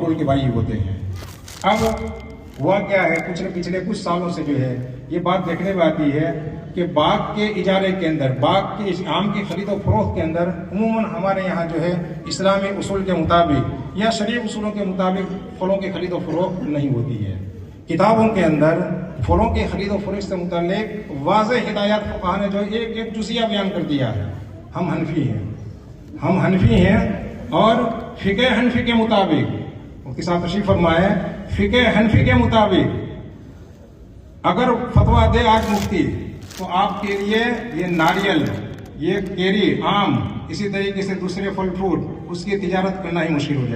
ماحول کے بھائی ہوتے ہیں۔ اب ہوا کیا ہے، پچھلے کچھ سالوں سے جو ہے یہ بات دیکھنے میں آتی ہے کہ باغ کے اجارے کے اندر، باغ کے آم کی خرید و فروخت کے اندر عموماً ہمارے یہاں جو ہے اسلامی اصول کے مطابق یا شرعی اصولوں کے مطابق پھلوں کی خرید و فروخت نہیں ہوتی ہے۔ کتابوں کے اندر پھلوں کی خرید و فروخت سے متعلق واضح ہدایات فقہا نے جو ایک جزیہ بیان کر دیا ہے۔ ہم حنفی ہیں اور فقہ حنفی کے مطابق مفتی صاحب تشریف فرمائے، فقہ حنفی کے مطابق اگر فتویٰ دے آج مفتی تو آپ کے لیے یہ ناریل، یہ کیری، آم، اسی طریقے سے دوسرے پھل فروٹ، اس کی تجارت کرنا ہی مشکل ہو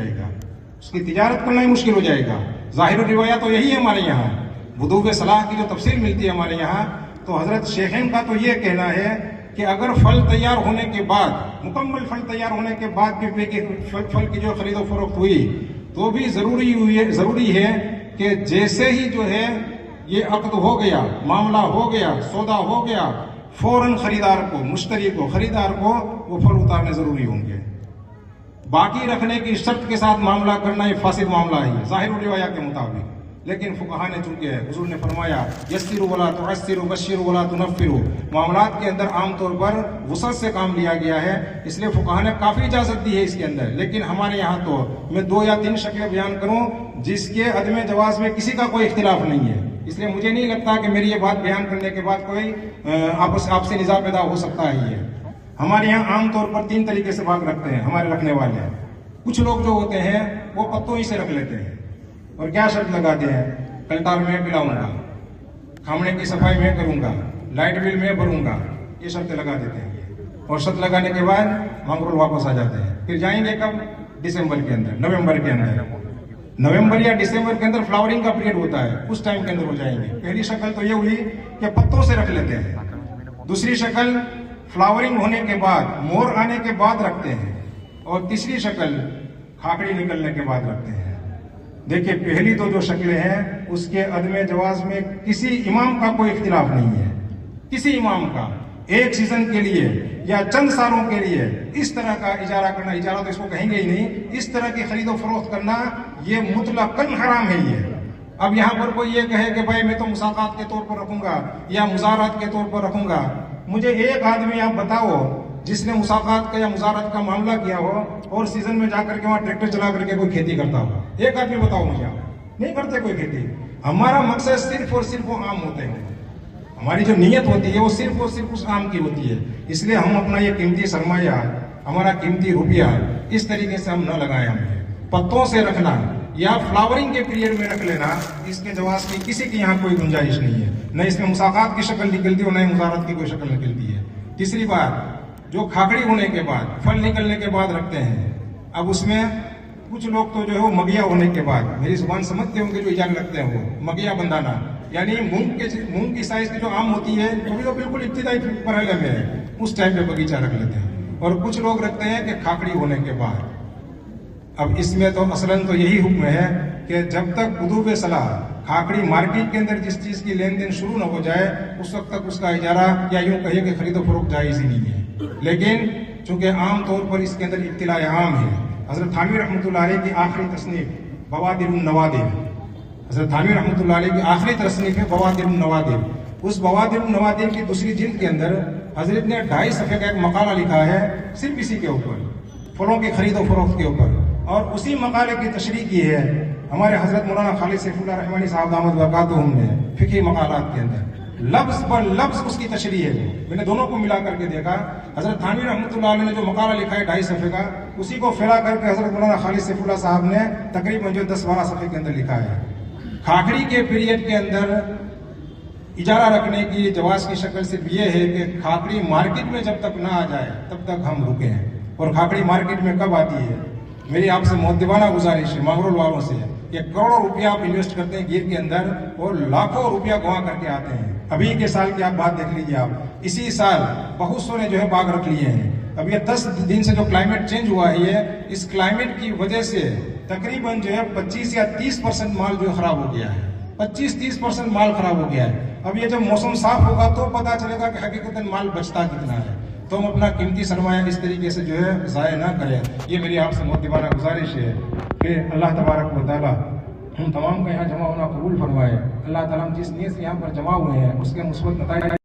جائے گا، ظاہر الروایات تو یہی ہے ہمارے یہاں۔ بدوغ صلاح کی جو تفسیر ملتی ہے ہمارے یہاں، تو حضرت شیخین کا تو یہ کہنا ہے کہ اگر پھل تیار ہونے کے بعد، مکمل پھل تیار ہونے کے بعد بھی پھل کی جو خرید و فروخت ہوئی تو بھی ضروری ہے کہ جیسے ہی جو ہے یہ عقد ہو گیا، معاملہ ہو گیا، سودا ہو گیا، فوراً خریدار کو وہ پھل اتارنے ضروری ہوں گے۔ باقی رکھنے کی شرط کے ساتھ معاملہ کرنا یہ فاسد معاملہ ہے ظاہر الروایات کے مطابق۔ لیکن فقہا نے چونکہ حضور نے فرمایا یسروا ولا تعسروا بشروا ولا تنفروا، معاملات کے اندر عام طور پر وسعت سے کام لیا گیا ہے، اس لیے فقہا نے کافی اجازت دی ہے اس کے اندر۔ لیکن ہمارے یہاں تو میں 2 یا 3 شکلیں بیان کروں جس کے عدم جواز میں کسی کا کوئی اختلاف نہیں ہے، اس لیے مجھے نہیں لگتا کہ میری یہ بات بیان کرنے کے بعد کوئی آپ سے نزاع پیدا ہو سکتا ہے۔ یہ ہمارے یہاں عام طور پر 3 طریقے سے باغ رکھتے ہیں ہمارے رکھنے والے۔ کچھ لوگ جو ہوتے ہیں وہ پتوں ہی سے رکھ لیتے ہیں اور کیا شرط لگاتے ہیں، کلٹار میں پلاؤں گا، کھامنے کی صفائی میں کروں گا، لائٹ بل میں بھروں گا، یہ شرط لگا دیتے ہیں اور شرط لگانے کے بعد مانگرول واپس آ جاتے ہیں۔ پھر جائیں گے کب؟ دسمبر کے اندر، نومبر یا دسمبر کے اندر فلاورنگ کا پیریڈ ہوتا ہے، اس ٹائم کے اندر ہو جائیں گے۔ پہلی شکل تو یہ ہوئی کہ پتوں سے رکھ لیتے ہیں، دوسری شکل فلاورنگ ہونے کے بعد، مور آنے کے بعد رکھتے ہیں، اور تیسری شکل کھاکڑی نکلنے کے بعد رکھتے ہیں۔ دیکھیں پہلی تو جو شکلیں ہیں اس کے عدم جواز میں کسی امام کا کوئی اختلاف نہیں ہے، کسی امام کا ایک سیزن کے لیے یا چند سالوں کے لیے اس طرح کا اجارہ کرنا، اجارہ تو اس کو کہیں گے ہی نہیں، اس طرح کی خرید و فروخت کرنا یہ مطلقاً حرام ہے۔ یہ اب یہاں پر کوئی یہ کہے کہ بھائی میں تو مساقات کے طور پر رکھوں گا یا مزارات کے طور پر رکھوں گا، مجھے ایک آدمی آپ بتاؤ جس نے مساقات کا یا مزارات کا معاملہ کیا ہو اور سیزن میں جا کر کے وہاں ٹریکٹر چلا کر کے کوئی کھیتی کرتا ہو، ایک آدمی بتاؤ مجھے۔ آپ نہیں کرتے کوئی کھیتی۔ ہمارا مقصد صرف اور صرف وہ عام ہوتے ہیں، ہماری جو نیت ہوتی ہے وہ صرف اور صرف اس عام کی ہوتی ہے، اس لیے ہم اپنا یہ قیمتی سرمایہ، ہمارا قیمتی روپیہ اس طریقے سے ہم نہ لگائیں۔ ہمیں پتوں سے رکھنا یا فلاورنگ کے پیریڈ میں رکھ لینا، اس کے جواز کی کسی کی یہاں کوئی گنجائش نہیں ہے، نہ اس میں مساقات کی شکل نکلتی ہے نہ مزارات کی کوئی شکل نکلتی ہے۔ تیسری بات، جو کھاکڑی ہونے کے بعد، پھل نکلنے کے بعد رکھتے ہیں، اب اس میں کچھ لوگ تو جو ہے وہ مگیا ہونے کے بعد، میری زبان سمجھتے ہوں گے جو اجازت رکھتے ہیں، وہ مگیا بندانا، یعنی مونگ کی سائز کی جو آم ہوتی ہے وہ بھی تو بالکل ابتدائی مرحلے میں ہے، اس ٹائم پہ باغیچہ رکھ لیتے ہیں۔ اور کچھ لوگ رکھتے ہیں کہ کھاکڑی ہونے کے بعد۔ اب اس میں تو اصلاً تو یہی حکم ہے کہ جب تک بدوغ صلاح کھاکڑی مارکیٹ کے اندر جس چیز کی لین دین شروع نہ ہو جائے اس وقت تک اس کا اجارہ یا یوں کہیے کہ خرید و فروخت جائز ہی نہیں ہے۔ لیکن چونکہ عام طور پر اس کے اندر اطلاع عام ہے، حضرت تھانوی رحمۃ اللہ علیہ کی آخری تصنیف بوادر النوادر، حضرت تھانوی رحمۃ اللہ علیہ کی آخری تصنیف ہے بوادر النوادر، اس بوادر النوادر کی دوسری جلد کے اندر حضرت نے 2.5 صفحے کا ایک مقالہ لکھا ہے صرف اسی کے اوپر، پھلوں کی خرید و فروخت کے اوپر، اور اسی مقالے کی تشریح کی ہے ہمارے حضرت مولانا خالد سیف اللہ رحمانی صاحب دامت برکاتہم نے فقہی مقالات کے اندر، لفظ پر لفظ اس کی تشریح ہے۔ میں نے دونوں کو ملا کر کے دیکھا، حضرت تھانوی رحمۃ اللہ علیہ نے جو مقالہ لکھا ہے 2.5 صفحے کا، اسی کو پھیلا کر کے حضرت مولانا خالد سیف اللہ صاحب نے تقریباً جو 10-12 صفحے کے اندر لکھا ہے۔ کھاکڑی کے پیریڈ کے اندر اجارہ رکھنے کی جواز کی شکل صرف یہ ہے کہ کھاکڑی مارکیٹ میں جب تک نہ آ جائے تب تک ہم رکے ہیں، اور کھاکڑی مارکیٹ میں کب آتی ہے؟ میری آپ سے مؤدبانہ گزارش ہے مانگرول والوں سے کہ کروڑوں روپیہ آپ انویسٹ کرتے ہیں گیر کے اندر اور لاکھوں روپیہ گنوا کر کے آتے ہیں۔ ابھی کے سال کی آپ بات دیکھ لیجیے، آپ اسی سال بہت سو نے جو ہے باغ رکھ لیے ہیں۔ اب یہ 10 دن سے جو کلائمیٹ چینج ہوا ہے، اس کلائمیٹ کی وجہ سے تقریباً جو ہے 25 یا 30% مال جو ہے خراب ہو گیا ہے، 25-30% مال خراب ہو گیا ہے۔ اب یہ جب موسم صاف ہوگا تو پتہ چلے گا کہ حقیقتاً مال بچتا کتنا ہے۔ تو ہم اپنا قیمتی سرمایہ اس طریقے سے جو ہے ضائع نہ کریں، یہ میری آپ سے مؤدبانہ گزارش ہے۔ کہ اللہ تبارک و تعالیٰ ہم تمام کا یہاں جمع ہونا قبول فرمائے. اللہ تعالیٰ ہم جس نیت سے یہاں پر جمع ہوئے ہیں اس کے مثبت نتائج